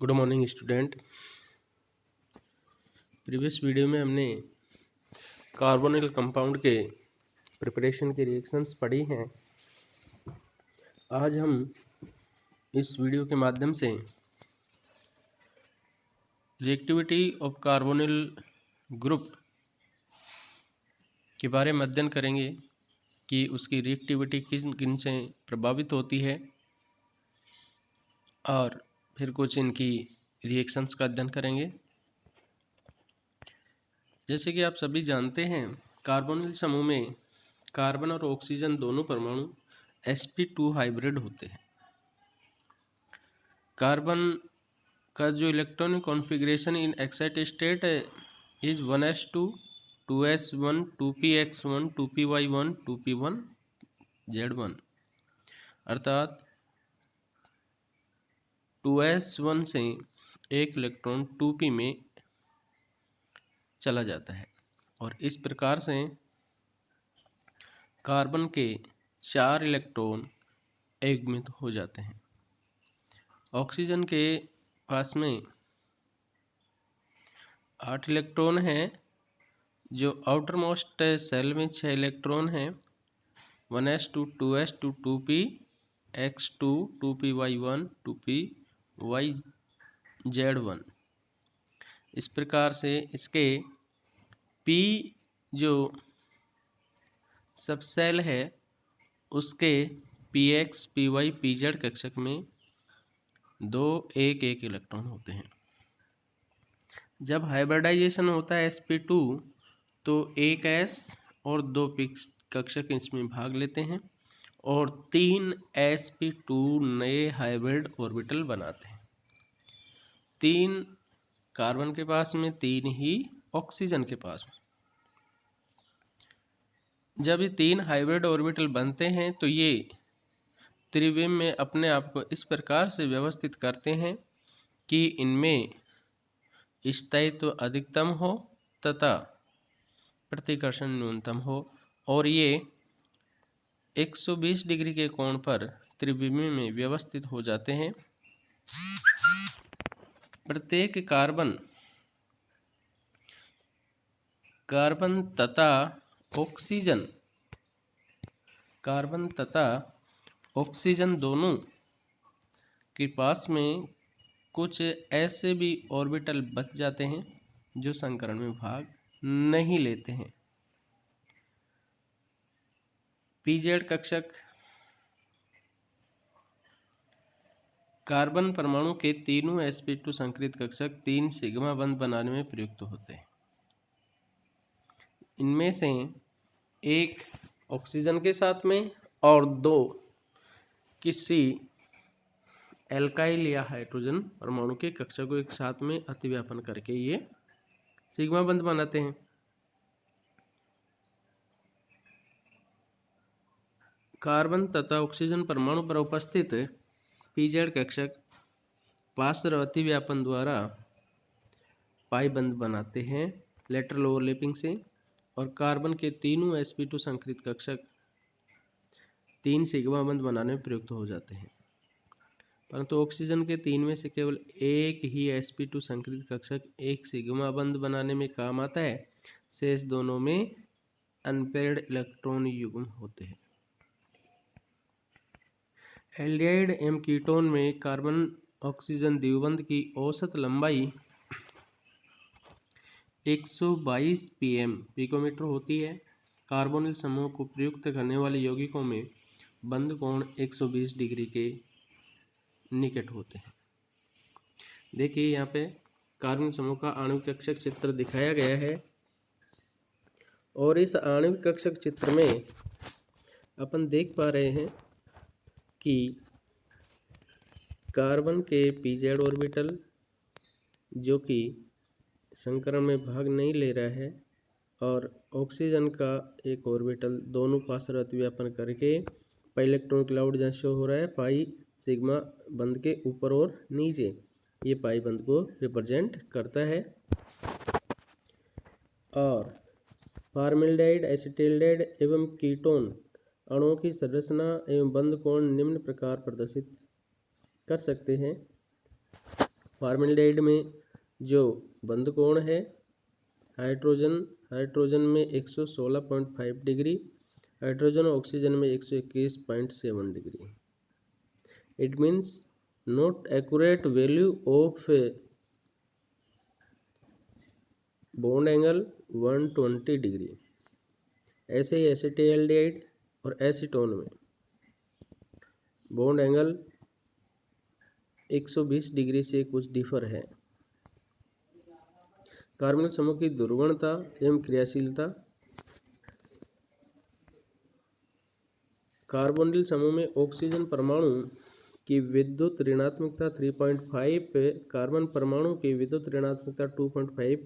Good morning student. Previous video में हमने carbonyl compound के प्रिपरेशन की रिएक्शंस पढ़ी हैं। आज हम इस वीडियो के माध्यम से रिएक्टिविटी ऑफ कार्बोनिल ग्रुप के बारे में अध्ययन करेंगे कि उसकी रिएक्टिविटी किन किन से प्रभावित होती है और फिर कुछ इनकी रिएक्शंस का अध्ययन करेंगे। जैसे कि आप सभी जानते हैं, कार्बोनिल समूह में कार्बन और ऑक्सीजन दोनों परमाणु sp2 हाइब्रिड होते हैं। कार्बन का जो electronic configuration in excited state है is 1s2 2s1 2px1 2py1 2p1z1, अर्थात 2s1 से एक इलेक्ट्रॉन 2p में चला जाता है और इस प्रकार से कार्बन के 4 इलेक्ट्रॉन युग्मित हो जाते हैं। ऑक्सीजन के पास में 8 इलेक्ट्रॉन हैं, जो आउटर मोस्ट सेल में 6 इलेक्ट्रॉन हैं, 1s2 2s2 2px2 2py1 2pyz1। इस प्रकार से इसके P जो सब सेल है उसके px py pz कक्षक में 2 1 1 इलेक्ट्रॉन होते हैं। जब हाइब्रिडाइजेशन होता है sp2 तो 1s और 2 p कक्षक इसमें भाग लेते हैं और 3 sp2 नए हाइब्रिड ऑर्बिटल बनाते हैं। 3 कार्बन के पास में, 3 ही ऑक्सीजन के पास में। जब ये 3 हाइब्रिड ऑर्बिटल बनते हैं तो ये त्रिविम में अपने आप को इस प्रकार से व्यवस्थित करते हैं कि इनमें स्थायित्व अधिकतम हो तथा प्रतिकर्षण न्यूनतम हो और ये 120 डिग्री के कोण पर त्रिविम में व्यवस्थित हो जाते हैं। प्रत्येक कार्बन तथा ऑक्सीजन दोनों के पास में कुछ ऐसे भी ऑर्बिटल बच जाते हैं जो संकरण में भाग नहीं लेते हैं। pz कक्षक कार्बन परमाणु के तीनों sp2 संकरित कक्षक 3 सिग्मा बंध बनाने में प्रयुक्त होते हैं। इनमें से एक ऑक्सीजन के साथ में और 2 किसी एल्काइल या हाइड्रोजन परमाणु के कक्षक को एक साथ में अतिव्यापन करके ये सिग्मा बंध बनाते हैं। कार्बन तथा ऑक्सीजन परमाणु पर उपस्थित pz कक्षक पार्श्व अतिव्यापन द्वारा पाई बंध बनाते हैं लेटरल ओवरलैपिंग से, और कार्बन के तीनों sp2 संकरित कक्षक 3 सिग्मा बंध बनाने में प्रयुक्त हो जाते हैं। परंतु ऑक्सीजन के 3 में से केवल एक ही sp2 संकरित कक्षक एक सिग्मा बंध बनाने में काम आता है। शेष दोनों में अनपेयर्ड इलेक्ट्रॉन युग्म होते हैं। एल्डिहाइड एवं कीटोन में कार्बन ऑक्सीजन द्विबंध की औसत लंबाई 122 पिकोमीटर होती है। कार्बोनिल समूह को प्रयुक्त करने वाले यौगिकों में बंध कोण 120 डिग्री के निकट होते हैं। देखिए यहाँ पे कार्बन समूह का आणविक कक्षक चित्र दिखाया गया है और इस आणविक कक्षक चित्र में अपन देख पा रहे हैं कि कार्बन के pz ऑर्बिटल जो कि संकरण में भाग नहीं ले रहा है और ऑक्सीजन का एक ऑर्बिटल दोनों पार्श्व अतिव्यापन करके पाई इलेक्ट्रॉन क्लाउड जहाँ शो हो रहा है पाई सिग्मा बंध के ऊपर और नीचे, ये पाई बंध को रिप्रेजेंट करता है। और फॉर्मेल्डिहाइड, एसिटाल्डिहाइड एवं कीटोन अणुओं की संरचना एवं बंध कोण निम्न प्रकार प्रदर्शित कर सकते हैं। फॉर्मेल्डिहाइड में जो बंध कोण है हाइड्रोजन में 116.5 डिग्री, हाइड्रोजन और ऑक्सीजन में 121.7 degree. It means not accurate value of bond angle 120 degree. ऐसे ही एसिटाल्डिहाइड और एसीटोन में बॉन्ड एंगल 120 डिग्री से कुछ डिफर है। कार्बनिक समूह की ध्रुवणता एवं क्रियाशीलता। कार्बोनिल समूह में ऑक्सीजन परमाणु की विद्युत ऋणात्मकता 3.5 कार्बन परमाणु की विद्युत ऋणात्मकता 2.5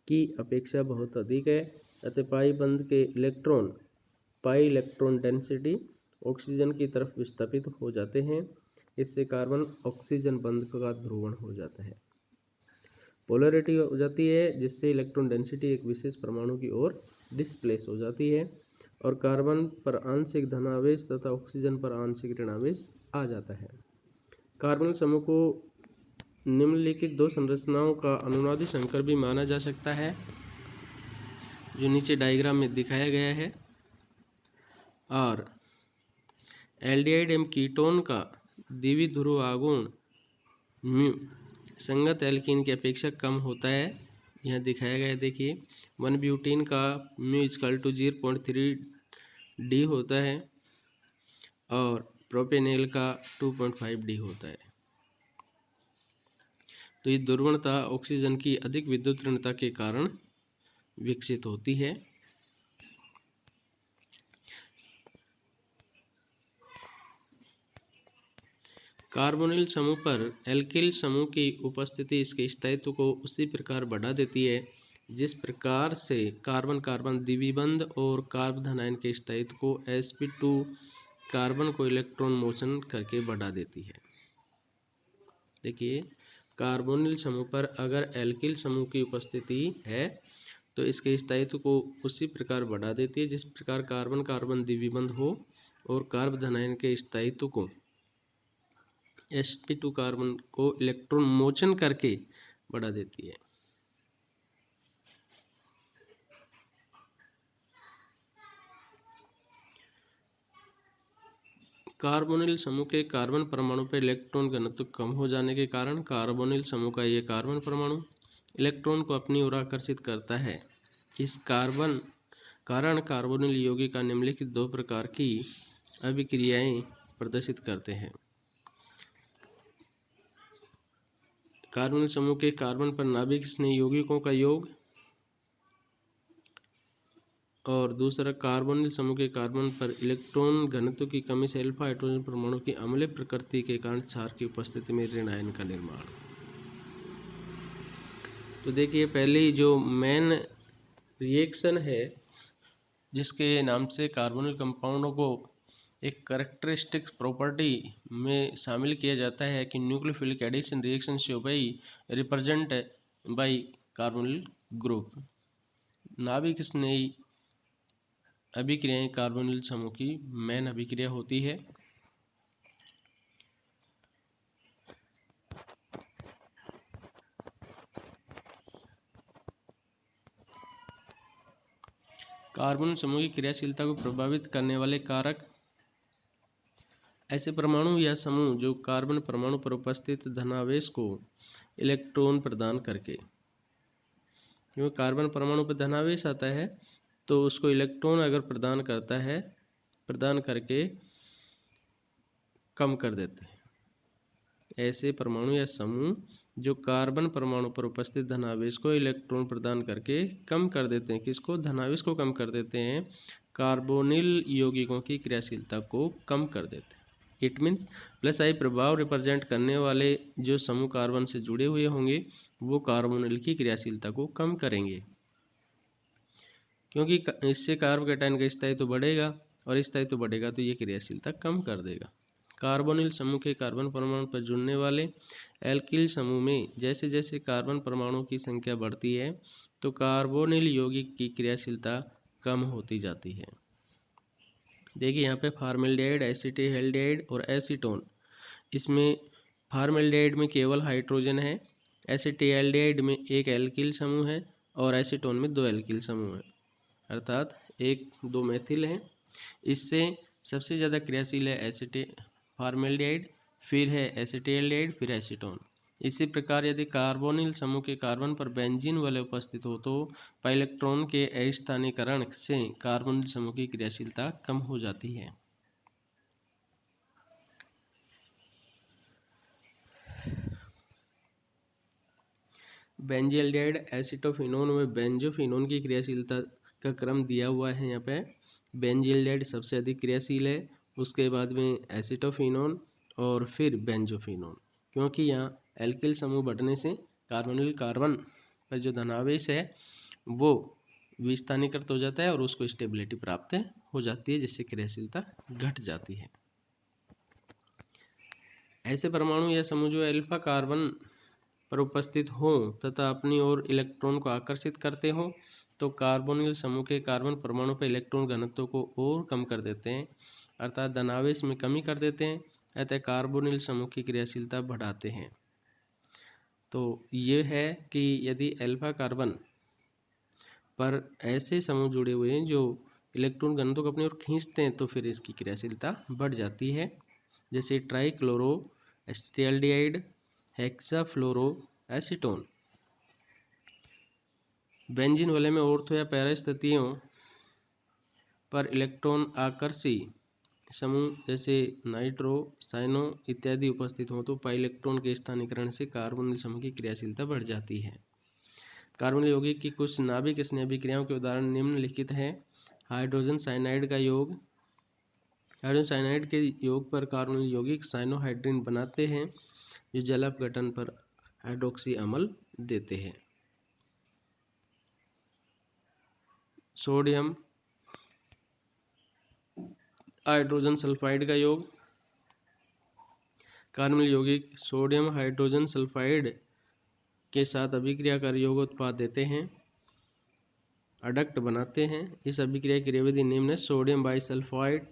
की अपेक्षा बहुत अधिक है। अतः पाई बंध के electron pi electron density oxygen की तरफ विस्थापित हो जाते हैं। इससे कार्बन ऑक्सीजन बंध का ध्रुवण हो जाता है, पोलैरिटी हो जाती है, जिससे इलेक्ट्रॉन डेंसिटी एक विशेष परमाणु की ओर डिस्प्लेस हो जाती है और कार्बन पर आंशिक धनावेश तथा ऑक्सीजन पर आंशिक ऋणावेश आ जाता है। कार्बन समूह को निम्नलिखित दो संरचनाओं का अनुनादी संकर भी माना जा सकता है, जो नीचे डायग्राम में दिखाया गया है। और एल्डिहाइड एवं कीटोन का द्विध्रुव आघूर्ण म्यू संगत एल्कीन की अपेक्षा कम होता है। यह दिखाया गया है, देखिए 1 ब्यूटीन का म्यू इक्वल टू 0.3 डी होता है और प्रोपेनेल का 2.5 डी होता है। तो ये ध्रुवणता ऑक्सीजन की अधिक विद्युत ऋणता के कारण विकसित होती है। कार्बोनिल समूह पर एल्किल समूह की उपस्थिति इसके स्थायित्व को उसी प्रकार बढ़ा देती है जिस प्रकार से कार्बन कार्बन द्विबंध और कार्बन आयन के स्थायित्व को sp2 कार्बन को इलेक्ट्रॉन मोशन करके बढ़ा देती है। देखिए, कार्बोनिल समूह पर अगर एल्किल समूह की उपस्थिति है तो इसके स्थायित्व को उसी प्रकार बढ़ा देती है जिस प्रकार कार्बन कार्बन द्विबंध हो और कार्बन आयन के स्थायित्व को sp2 कार्बन को इलेक्ट्रॉन मोचन करके बढ़ा देती है। कार्बोनिल समूह के कार्बन परमाणु पर इलेक्ट्रॉन घनत्व कम हो जाने के कारण कार्बोनिल समूह का यह कार्बन परमाणु इलेक्ट्रॉन को अपनी ओर आकर्षित करता है। इस कारण कार्बोनिल यौगिक निम्नलिखित दो प्रकार की अभिक्रियाएं प्रदर्शित करते हैं। कार्बोनिल समूह के कार्बन पर नाभिक स्नेही यौगिकों का योग और दूसरा कार्बोनिल समूह के कार्बन पर इलेक्ट्रॉन घनत्व की कमी से अल्फा हाइड्रोजन परमाणु की अम्लीय प्रकृति के कारण क्षार की उपस्थिति में ऋण आयन का निर्माण। तो देखिए, पहली जो मेन रिएक्शन है जिसके नाम से कार्बोनिल कंपाउंडों को एक कैरेक्टरिस्टिक प्रॉपर्टी में शामिल किया जाता है कि न्यूक्लियोफिलिक एडिशन रिएक्शन से by represent by carbonyl group. नाभिक स्नेही अभिक्रियाएं कार्बोनिल समूह की मेन अभिक्रिया होती है। कार्बन समूह की क्रियाशीलता को प्रभावित करने वाले कारक ऐसे परमाणु या समूह जो कार्बन परमाणु पर उपस्थित धनावेश को इलेक्ट्रॉन प्रदान करके, क्योंकि कार्बन परमाणु पर धनावेश आता है तो उसको इलेक्ट्रॉन अगर प्रदान करता है, प्रदान करके कम कर देते हैं। ऐसे परमाणु या समूह जो कार्बन परमाणु पर उपस्थित धनावेश को इलेक्ट्रॉन प्रदान करके कम कर देते हैं। किसको? धनावेश को कम कर देते हैं, कार्बोनिल यौगिकों की क्रियाशीलता को कम कर देते हैं। इट मीन्स प्लस आई प्रभाव रिप्रेजेंट करने वाले जो समूह कार्बन से जुड़े हुए होंगे वो कार्बोनिल की क्रियाशीलता को कम करेंगे, क्योंकि इससे कार्बोकैटायन का स्थायित्व बढ़ेगा और स्थायित्व बढ़ेगा तो ये क्रियाशीलता कम कर देगा। कार्बोनिल समूह के कार्बन परमाणु पर जुड़ने वाले एल्किल समूह में जैसे जैसे कार्बन परमाणुओं की संख्या बढ़ती है तो कार्बोनिल यौगिक की क्रियाशीलता कम होती जाती है। देखिए यहाँ पे फॉर्मेल्डिहाइड, एसिटाल्डिहाइड और एसीटोन, इसमें फॉर्मेल्डिहाइड में केवल हाइड्रोजन है, एसिटिल्डिहाइड में एक एल्किल समूह है और एसीटोन में 2 एल्किल समूह है, अर्थात 1-2 मेथिल हैं। इससे सबसे ज़्यादा क्रियाशील है फॉर्मेल्डिहाइड, फिर है एसिटिल्डिहाइड, फिर एसीटोन। इसी प्रकार यदि कार्बोनिल समूह के कार्बन पर बेंजीन वाले उपस्थित हो तो पाइलेक्ट्रॉन के अस्थानीकरण से कार्बोनिल समूह की क्रियाशीलता कम हो जाती है। बेंजील्डिहाइड एसिटोफिनोन में बेंजोफिनोन की क्रियाशीलता का क्रम दिया हुआ है। यहाँ पे बेंजील्डिहाइड सबसे अधिक क्रियाशील है, उसके बाद में एसिटोफिनोन और फिर बेंजोफिनोन, क्योंकि यहाँ एल्किल समूह बढ़ने से कार्बोनिल कार्बन पर जो धनावेश है वो विस्थानीकृत हो जाता है और उसको स्टेबिलिटी प्राप्त हो जाती है, जिससे क्रियाशीलता घट जाती है। ऐसे परमाणु या समूह जो अल्फा कार्बन पर उपस्थित हो तथा अपनी ओर इलेक्ट्रॉन को आकर्षित करते हो तो कार्बोनिल समूह के कार्बन परमाणु पर इलेक्ट्रॉन घनत्व को और कम कर देते हैं, अर्थात धनावेश में कमी कर देते हैं, अतः कार्बोनिल समूह की क्रियाशीलता बढ़ाते हैं। तो ये है कि यदि अल्फा कार्बन पर ऐसे समूह जुड़े हुए हैं जो इलेक्ट्रॉन घनत्व को अपनी ओर खींचते हैं तो फिर इसकी क्रियाशीलता बढ़ जाती है, जैसे ट्राइक्लोरो एसिटिल्डिहाइड, हेक्साफ्लोरो एसीटोन। बेंजीन वाले में ऑर्थो या पैरा स्थितियों पर इलेक्ट्रॉन आकर्षी समूह जैसे नाइट्रो, साइनो इत्यादि उपस्थित हों तो पाई इलेक्ट्रॉन के स्थानीकरण से कार्बोनिल समूह की क्रियाशीलता बढ़ जाती है। कार्बोनिल यौगिक की कुछ नाभिक स्नेह क्रियाओं के उदाहरण निम्नलिखित हैं। हाइड्रोजन साइनाइड का योग, हाइड्रोजन साइनाइड के योग पर कार्बोनिल यौगिक साइनोहाइड्रिन बनाते हैं जो जल अपघटन पर हाइड्रोक्सी अम्ल देते हैं। सोडियम हाइड्रोजन सल्फाइड का योग, कार्बोनिल यौगिक सोडियम हाइड्रोजन सल्फाइड के साथ अभिक्रिया कर यौग उत्पाद देते हैं, अडक्ट बनाते हैं। इस अभिक्रिया की क्रियाविधि निम्न है। सोडियम बाइसल्फाइड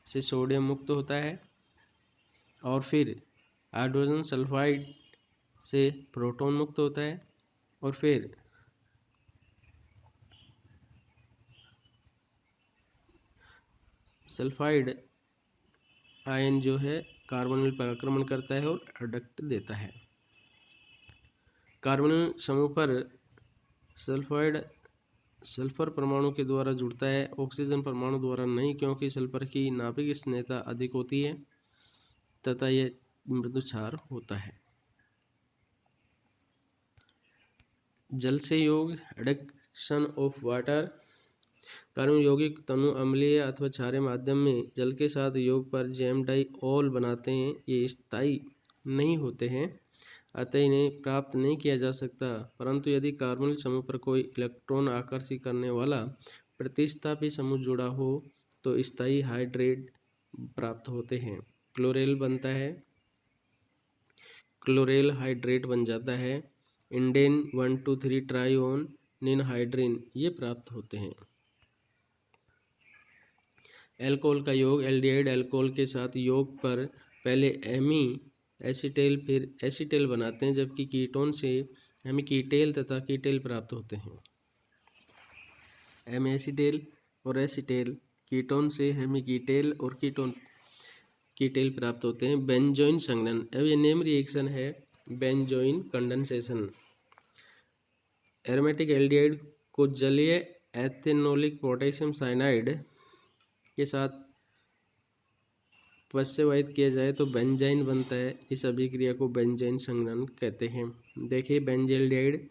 से सोडियम मुक्त होता है और फिर हाइड्रोजन सल्फाइड से प्रोटॉन मुक्त होता है और फिर सल्फाइड आयन जो है कार्बोनिल पर आक्रमण करता है और अडक्ट देता है। कार्बोनिल समूह पर सल्फर परमाणु के द्वारा जुड़ता है, ऑक्सीजन परमाणु द्वारा नहीं, क्योंकि सल्फर की नाभिक स्नेहता अधिक होती है तथा यह मृदु क्षार होता है। जल से योग एडक्शन ऑफ वाटर, कार्बन यौगिक तनु अम्लीय अथवा क्षारीय माध्यम में जल के साथ योग पर जैमडाइऑल बनाते हैं। ये स्थायी नहीं होते हैं अतः इन्हें प्राप्त नहीं किया जा सकता, परंतु यदि कार्बोनिल समूह पर कोई इलेक्ट्रॉन आकर्षित करने वाला प्रतिस्थापी समूह जुड़ा हो तो स्थायी हाइड्रेट प्राप्त होते हैं। क्लोरेल बनता है, क्लोरेल हाइड्रेट बन जाता है। इंडेन 1,2,3 ट्राइओन निनहाइड्रिन ये प्राप्त होते हैं। एल्कोहल का योग एल्डिहाइड एल्कोहल के साथ योग पर पहले एमी एसिटेल फिर एसिटेल बनाते हैं, जबकि कीटोन से हेमिकीटेल तथा कीटेल प्राप्त होते हैं। एम एसिटेल और एसिटेल कीटोन से हेमिकीटेल और कीटेल प्राप्त होते हैं। बेंजोइन संघनन, अब ये नेम रिएक्शन है बेंजोइन कंडेंसेशन। एरोमेटिक एल्डिहाइड को जलीय एथेनोलिक पोटेशियम साइनाइड के साथ पश्चवाहित किया जाए तो बेंजाइन बनता है। इस अभिक्रिया को बेंजाइन संघनन कहते हैं। देखिए बेंजील्डिहाइड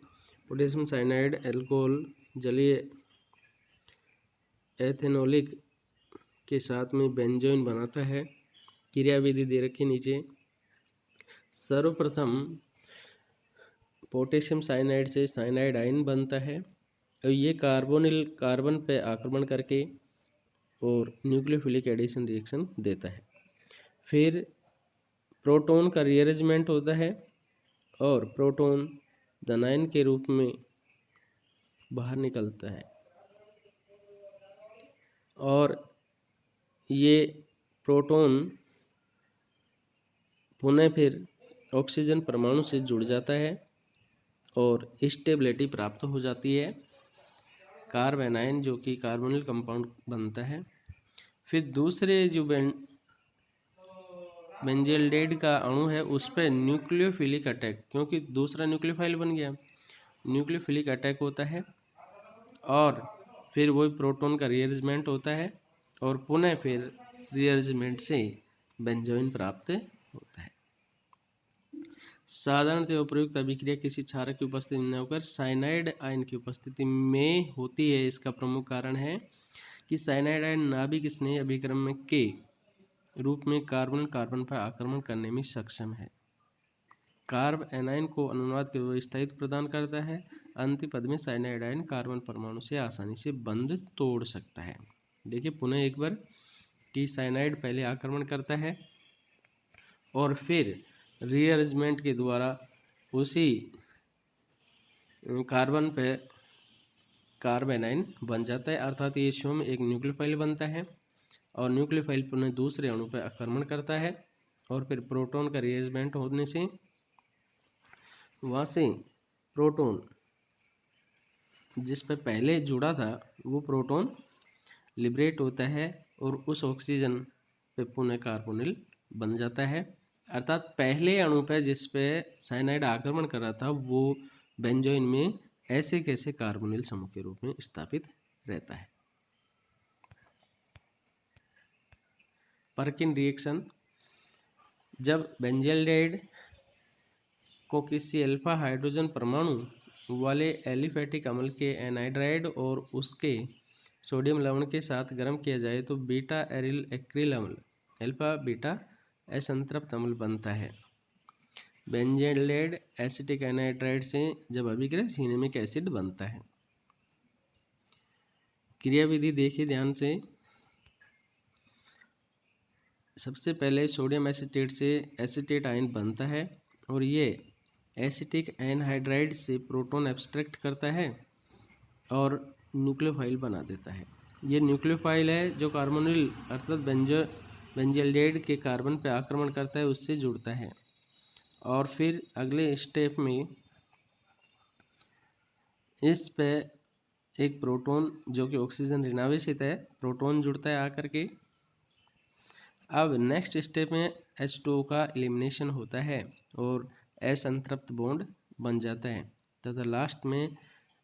पोटेशियम साइनाइड एल्कोहल जलीय एथेनोलिक के साथ में बेंजोइन बनाता है। क्रियाविधि दे रखी नीचे। सर्वप्रथम पोटेशियम साइनाइड से साइनाइड आयन बनता है और ये कार्बोनिल कार्बन पर आक्रमण करके और न्यूक्लियोफिलिक एडिशन रिएक्शन देता है। फिर प्रोटॉन का रीअरेंजमेंट होता है और प्रोटॉन धनायन के रूप में बाहर निकलता है और ये प्रोटॉन पुनः फिर ऑक्सीजन परमाणु से जुड़ जाता है और स्टेबिलिटी प्राप्त हो जाती है, कार्बेनाइन जो कि कार्बोनिल कंपाउंड बनता है। फिर दूसरे जो बेंजेल्डेड का अणु है उस पर न्यूक्लियोफिलिक अटैक, क्योंकि दूसरा न्यूक्लियोफाइल बन गया, न्यूक्लियोफिलिक अटैक होता है और फिर वही प्रोटॉन का रीअरेंजमेंट होता है और पुनः फिर रीअरेंजमेंट से बेंजोइन प्राप्त होता है। साधारणतः उपयुक्त अभिक्रिया किसी क्षारक की उपस्थिति में होकर साइनाइड आयन की उपस्थिति में होती है। इसका प्रमुख कारण है कि साइनाइड आयन नाभिक स्नेही अभिक्रम के रूप में कार्बन कार्बन पर आक्रमण करने में सक्षम है। कार्ब एनायन को अनुनाद के द्वारा स्थायित्व प्रदान करता है। अंतिम पद में साइनाइड आयन कार्बन परमाणु से आसानी से बंध तोड़ सकता है। देखिए पुनः एक बार कि साइनाइड पहले आक्रमण करता है और फिर रीअरेंजमेंट के द्वारा उसी कार्बन पे कार्बेनाइन बन जाता है, अर्थात ये स्वयं एक न्यूक्लियोफाइल बनता है और न्यूक्लियोफाइल पुनः दूसरे अणु पर आक्रमण करता है और फिर प्रोटॉन का रीअरेंजमेंट होने से वहाँ से प्रोटॉन जिस पे पहले जुड़ा था वो प्रोटॉन लिबरेट होता है और उस ऑक्सीजन पे पुनः कार्बोनिल बन जाता है, अर्थात पहले अणु पे जिस पे साइनाइड आक्रमण कर रहा था वो बेंजोइन में ऐसे कैसे कार्बोनिल समूह के रूप में स्थापित रहता है। पर्किन रिएक्शन, जब बेंजेल्डेड को किसी अल्फा हाइड्रोजन परमाणु वाले एलिफेटिक अम्ल के एनाइड्राइड और उसके सोडियम लवण के साथ गर्म किया जाए तो बीटा एरिल एक्रिल अम्ल अल्फा बीटा असंतृप्त अम्ल बनता है। बेंजेल्डेड एसिटिक एनाइड्राइड से जब अभिक्रिया सिनेमिक एसिड बनता है। क्रियाविधि देखिए ध्यान से। सबसे पहले सोडियम एसीटेट से एसीटेट आयन बनता है और ये एसिटिक एनहाइड्राइड से प्रोटॉन एब्स्ट्रैक्ट करता है और न्यूक्लियोफाइल बना देता है। ये न्यूक्लियोफाइल है जो कार्बोनिल अर्थात बेंजेल्डेड के कार्बन पर आक्रमण करता है, उससे जुड़ता है और फिर अगले स्टेप में इस पे एक प्रोटॉन जो कि ऑक्सीजन ऋणावेशित है प्रोटॉन जुड़ता है आकर के। अब नेक्स्ट स्टेप में H2O का एलिमिनेशन होता है और असंतृप्त बॉन्ड बन जाता है तथा लास्ट में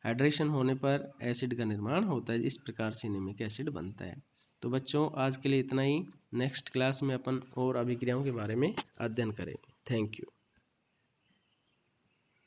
हाइड्रेशन होने पर एसिड का निर्माण होता है। इस प्रकार सिनेमिक एसिड बनता है। तो बच्चों आज के लिए इतना ही। नेक्स्ट क्लास में अपन और अभिक्रियाओं के बारे में अध्ययन करेंगे। Thank you.